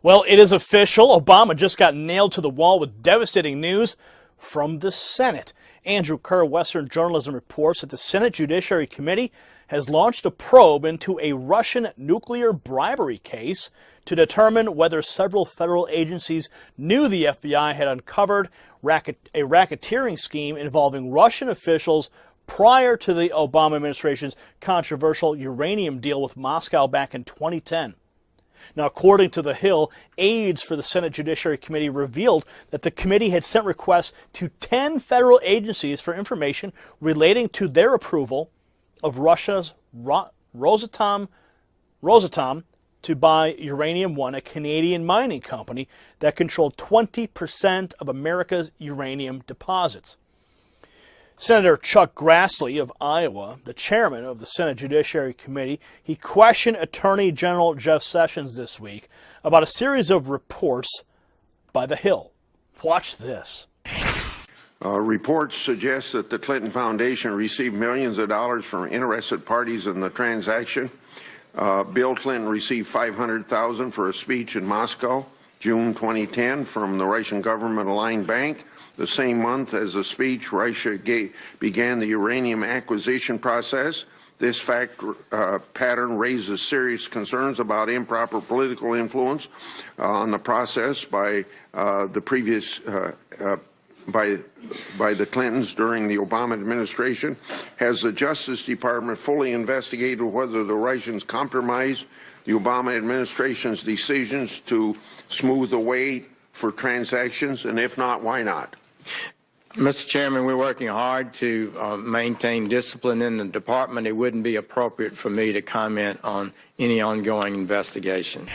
Well, it is official. Obama just got nailed to the wall with devastating news from the Senate. Andrew Kerr, Western Journalism, reports that the Senate Judiciary Committee has launched a probe into a Russian nuclear bribery case to determine whether several federal agencies knew the FBI had uncovered a racketeering scheme involving Russian officials prior to the Obama administration's controversial uranium deal with Moscow back in 2010. Now, according to The Hill, aides for the Senate Judiciary Committee revealed that the committee had sent requests to 10 federal agencies for information relating to their approval of Russia's Rosatom to buy Uranium One, a Canadian mining company that controlled 20% of America's uranium deposits. Senator Chuck Grassley of Iowa, the chairman of the Senate Judiciary Committee, he questioned Attorney General Jeff Sessions this week about a series of reports by The Hill. Watch this. Reports suggest that the Clinton Foundation received millions of dollars from interested parties in the transaction. Bill Clinton received $500,000 for a speech in Moscow, June 2010, from the Russian government-aligned bank. The same month as the speech, Russia began the uranium acquisition process. This fact pattern raises serious concerns about improper political influence on the process by the previous by the Clintons during the Obama administration. Has the Justice Department fully investigated whether the Russians compromised the Obama administration's decisions to smooth the way for transactions? And if not, why not? Mr. Chairman, we're working hard to maintain discipline in the department. It wouldn't be appropriate for me to comment on any ongoing investigation.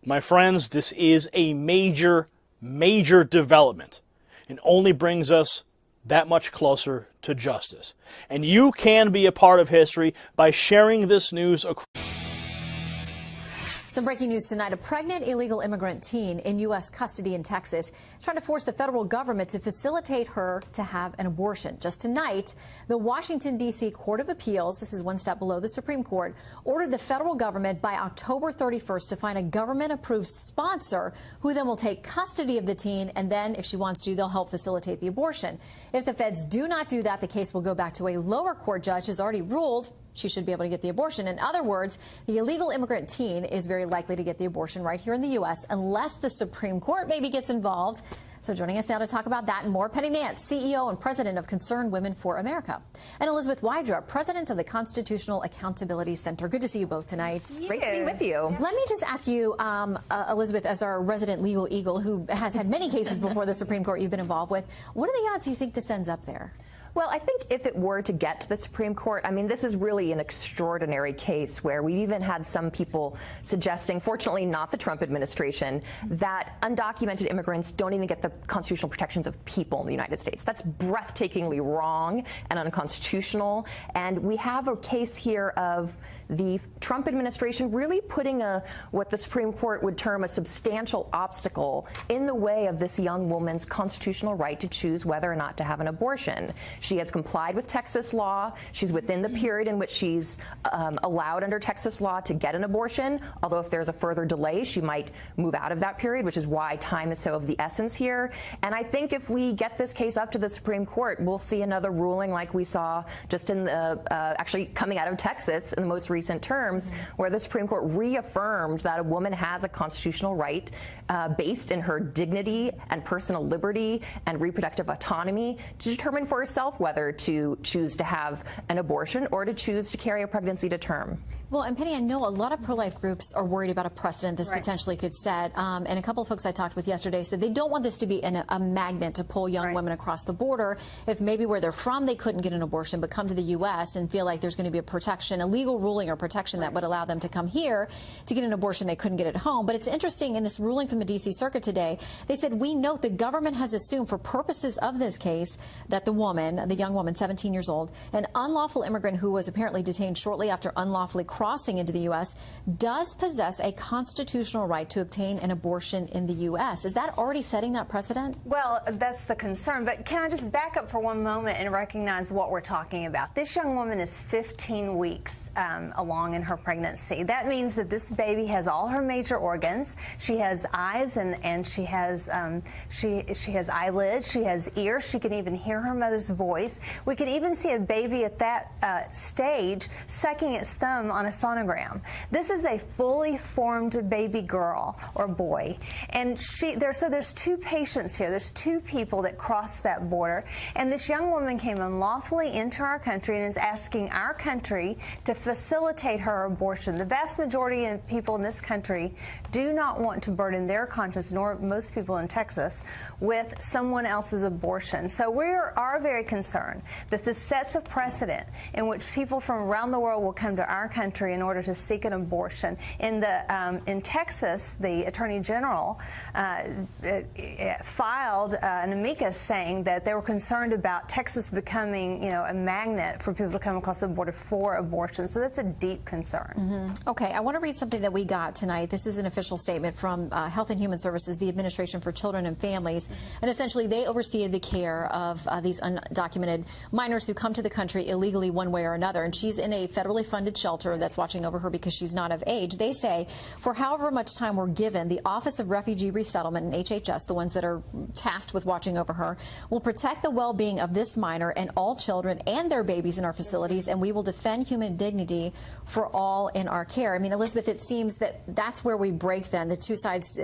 My friends, this is a major, major development and only brings us that much closer to justice. And you can be a part of history by sharing this news across. Some breaking news tonight. A pregnant illegal immigrant teen in U.S. custody in Texas trying to force the federal government to facilitate her to have an abortion. Just tonight, the Washington, D.C. Court of Appeals, this is one step below the Supreme Court, ordered the federal government by October 31st to find a government-approved sponsor who then will take custody of the teen, and then, if she wants to, they'll help facilitate the abortion. If the feds do not do that, the case will go back to a lower court judge has already ruled she should be able to get the abortion. In other words, the illegal immigrant teen is very likely to get the abortion right here in the U.S. unless the Supreme Court maybe gets involved. So joining us now to talk about that and more, Penny Nance, CEO and president of Concerned Women for America, and Elizabeth Wydra, president of the Constitutional Accountability Center. Good to see you both tonight. Great to be with you. Let me just ask you, Elizabeth, as our resident legal eagle who has had many cases before the Supreme Court you've been involved with, what are the odds you think this ends up there? Well, I think if it were to get to the Supreme Court, I mean, this is really an extraordinary case where we've even had some people suggesting, fortunately not the Trump administration, that undocumented immigrants don't even get the constitutional protections of people in the United States. That's breathtakingly wrong and unconstitutional. And we have a case here of the Trump administration really putting what the Supreme Court would term a substantial obstacle in the way of this young woman's constitutional right to choose whether or not to have an abortion. She has complied with Texas law. She's within the period in which she's allowed under Texas law to get an abortion, although if there's a further delay, she might move out of that period, which is why time is so of the essence here. And I think if we get this case up to the Supreme Court, we'll see another ruling like we saw just in the, actually coming out of Texas in the most recent terms, where the Supreme Court reaffirmed that a woman has a constitutional right based in her dignity and personal liberty and reproductive autonomy to determine for herself whether to choose to have an abortion or to choose to carry a pregnancy to term. Well, and Penny, I know a lot of pro-life groups are worried about a precedent this potentially could set. And a couple of folks I talked with yesterday said they don't want this to be a magnet to pull young women across the border. If maybe where they're from they couldn't get an abortion, but come to the U.S. and feel like there's going to be a protection, a legal ruling or protection that would allow them to come here to get an abortion they couldn't get at home. But it's interesting, in this ruling from the D.C. Circuit today, they said, we note the government has assumed for purposes of this case that the woman, the young woman, 17 years old, an unlawful immigrant who was apparently detained shortly after unlawfully crossing into the U.S., does possess a constitutional right to obtain an abortion in the U.S. Is that already setting that precedent? Well, that's the concern. But can I just back up for one moment and recognize what we're talking about? This young woman is 15 weeks along in her pregnancy. That means that this baby has all her major organs. She has eyes and she has eyelids. She has ears. She can even hear her mother's voice. We can even see a baby at that stage sucking its thumb on a sonogram. This is a fully formed baby girl or boy, and there's two patients here. There's two people that crossed that border, and this young woman came unlawfully into our country and is asking our country to facilitate her abortion. The vast majority of people in this country do not want to burden their conscience, nor most people in Texas, with someone else's abortion. So we are very concerned that this sets a precedent in which people from around the world will come to our country in order to seek an abortion. In Texas, the Attorney General filed an amicus saying that they were concerned about Texas becoming, a magnet for people to come across the border for abortion. So that's a deep concern. Mm-hmm. Okay, I want to read something that we got tonight. This is an official statement from Health and Human Services, the Administration for Children and Families, and essentially they oversee the care of these undocumented minors who come to the country illegally one way or another. And she's in a federally funded shelter that's watching over her because she's not of age. They say for however much time we're given, the Office of Refugee Resettlement and HHS, the ones that are tasked with watching over her, will protect the well-being of this minor and all children and their babies in our facilities, and we will defend human dignity for all in our care. I mean, Elizabeth, it seems that that's where we break then, the two sides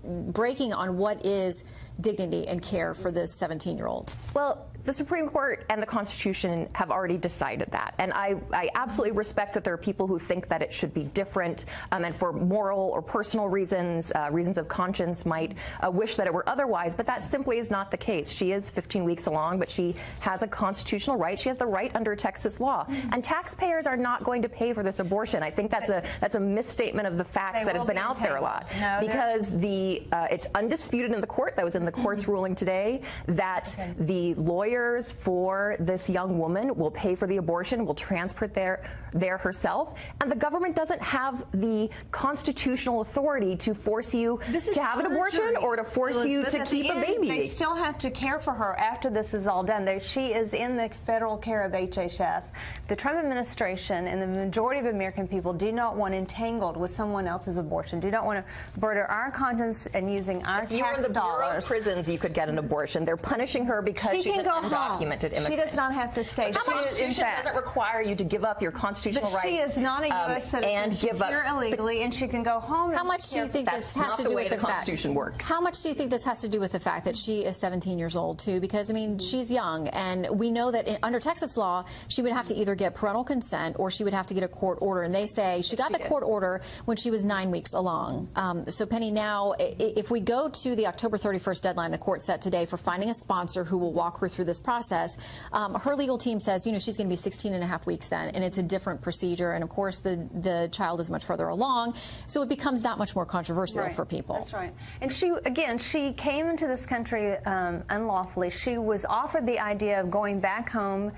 breaking on what is dignity and care for this 17-year-old. Well, the Supreme Court and the Constitution have already decided that. And I absolutely respect that there are people who think that it should be different, and for moral or personal reasons, reasons of conscience might wish that it were otherwise, but that simply is not the case. She is 15 weeks along, but she has a constitutional right. She has the right under Texas law. And taxpayers are not going to pay for this abortion. I think that's a misstatement of the facts that has been out there a lot. No, because it's undisputed in the court, that was in the court's ruling today, that the lawyers for this young woman will pay for the abortion, will transport there herself, and the government doesn't have the constitutional authority to force you to have an abortion or to force you to keep a baby. They still have to care for her after this is all done. She is in the federal care of HHS. The Trump administration and the majority of American people do not want entangled with someone else's abortion, do not want to burden our conscience and using our tax dollars. If you were in the Bureau of Prisons, you could get an abortion. They're punishing her because she's an undocumented immigrant. She does not have to stay. The Constitution doesn't require you to give up your constitutional rights. She is not a U.S. citizen. And she's here illegally, and she can go home. How much do you think this has to do with the Constitution works? How much do you think this has to do with the fact that she is 17 years old too? Because I mean, she's young, and we know that under Texas law, she would have to either get parental consent or she would have to get a court order. And they say she got the court order when she was 9 weeks along. So Penny, now if we go to the October 31st deadline the court set today for finding a sponsor who will walk her through this process, her legal team says, she's going to be 16 and a half weeks then, and it's a different procedure. And of course, the child is much further along, so it becomes that much more controversial for people. That's right. And she came into this country unlawfully. She was offered the idea of going back home.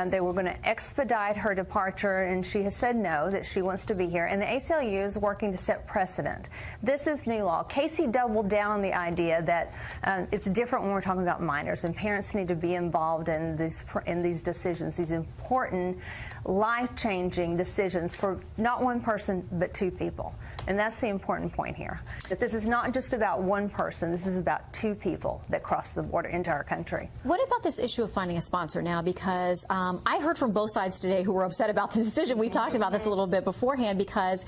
They were going to expedite her departure, and she has said no, that she wants to be here. And the ACLU is working to set precedent. This is new law. Casey doubled down on the idea that it's different when we're talking about minors, and parents need to be involved in these decisions, these important, life-changing decisions for not one person but two people. And that's the important point here, that this is not just about one person. This is about two people that cross the border into our country. What about this issue of finding a sponsor now? Because I heard from both sides today who were upset about the decision. We talked about this a little bit beforehand, because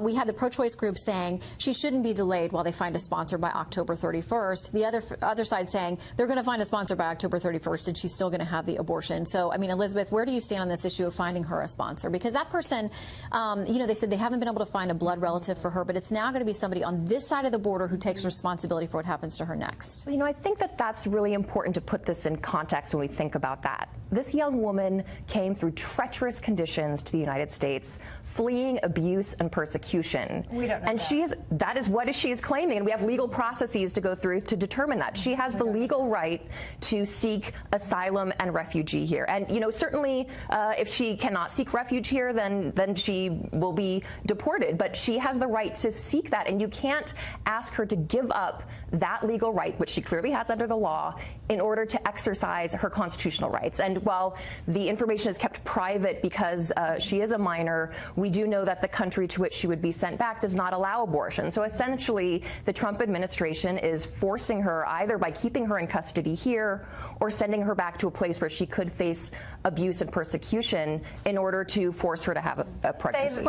we had the pro-choice group saying she shouldn't be delayed while they find a sponsor by October 31st. The other side saying they're going to find a sponsor by October 31st and she's still going to have the abortion. So, I mean, Elizabeth, where do you stand on this issue of finding her a sponsor? Because that person, they said they haven't been able to find a blood relative for her, but it's now going to be somebody on this side of the border who takes responsibility for what happens to her next. Well, I think that that's really important to put this in context when we think about that. This young woman came through treacherous conditions to the United States, fleeing abuse and persecution. We don't know that is what she is claiming, and we have legal processes to go through to determine that. She has the legal right to seek asylum and refugee here. And, certainly if she cannot seek refuge here, then she will be deported. But she has the right to seek that, and you can't ask her to give up that legal right, which she clearly has under the law, in order to exercise her constitutional rights. And while the information is kept private because she is a minor, We do know that the country to which she would be sent back does not allow abortion. So essentially, the Trump administration is forcing her either by keeping her in custody here or sending her back to a place where she could face abuse and persecution in order to force her to have a pregnancy.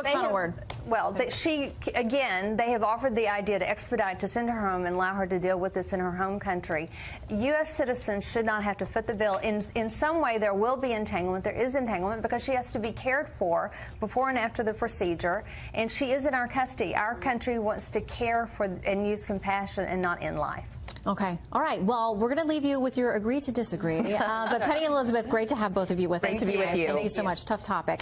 They have offered the idea to expedite, to send her home and allow her to deal with this in her home country. U.S. citizens should not have to foot the bill. In some way, there will be entanglement. There is entanglement because she has to be cared for before and after the procedure, and she is in our custody. Our country wants to care for and use compassion and not end life. Okay. All right. Well, we're going to leave you with your agree to disagree. But Penny and Elizabeth, great to have both of you with us. Great to be with you. Thank you so much. Tough topic.